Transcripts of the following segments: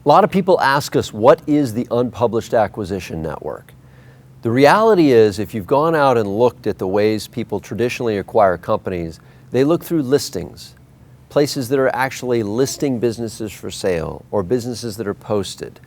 A lot of people ask us, what is the unpublished acquisition network? The reality is, if you've gone out and looked at the ways people traditionally acquire companies, they look through listings, places that are actually listing businesses for sale or businesses that are posted.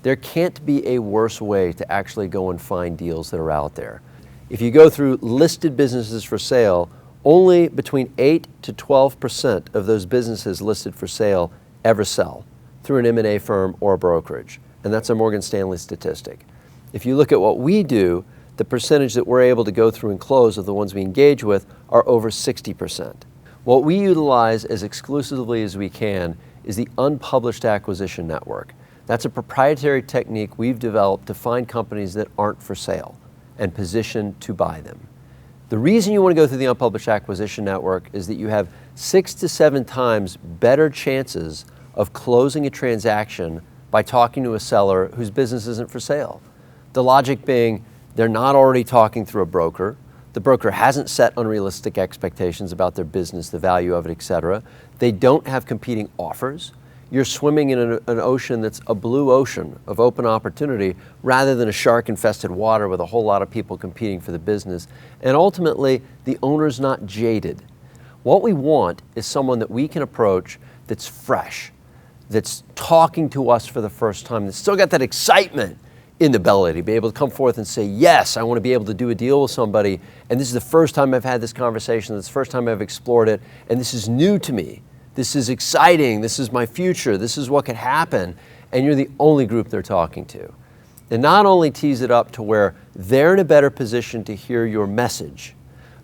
There can't be a worse way to actually go and find deals that are out there. If you go through listed businesses for sale, only between 8 to 12% of those businesses listed for sale ever sell through an M&A firm or a brokerage, and that's a Morgan Stanley statistic. If you look at what we do, the percentage that we're able to go through and close of the ones we engage with are over 60%. What we utilize as exclusively as we can is the unpublished acquisition network. That's a proprietary technique we've developed to find companies that aren't for sale and position to buy them. The reason you want to go through the unpublished acquisition network is that you have 6 to 7 times better chances of closing a transaction by talking to a seller whose business isn't for sale. The logic being, they're not already talking through a broker. The broker hasn't set unrealistic expectations about their business, the value of it, etc. They don't have competing offers. You're swimming in an ocean that's a blue ocean of open opportunity rather than a shark-infested water with a whole lot of people competing for the business. And ultimately, the owner's not jaded. What we want is someone that we can approach that's fresh, that's talking to us for the first time, that's still got that excitement in the belly to be able to come forth and say, yes, I want to be able to do a deal with somebody, and this is the first time I've had this conversation, this is the first time I've explored it, and this is new to me. This is exciting, this is my future, this is what could happen, and you're the only group they're talking to. And not only tease it up to where they're in a better position to hear your message,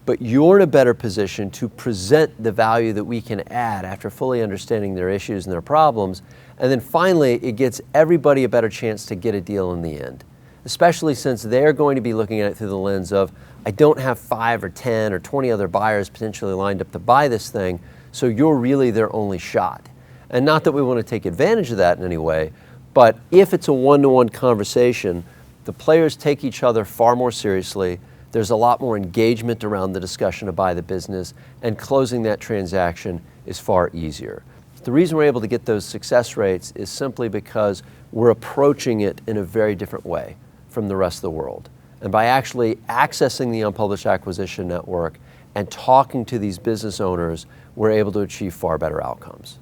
but you're in a better position to present the value that we can add after fully understanding their issues and their problems. And then finally, it gets everybody a better chance to get a deal in the end, especially since they're going to be looking at it through the lens of, I don't have 5 or 10 or 20 other buyers potentially lined up to buy this thing, so you're really their only shot. And not that we want to take advantage of that in any way, but if it's a one-to-one conversation, the players take each other far more seriously. There's a lot more engagement around the discussion to buy the business, and closing that transaction is far easier. The reason we're able to get those success rates is simply because we're approaching it in a very different way from the rest of the world. And by actually accessing the unpublished acquisition network and talking to these business owners, we're able to achieve far better outcomes.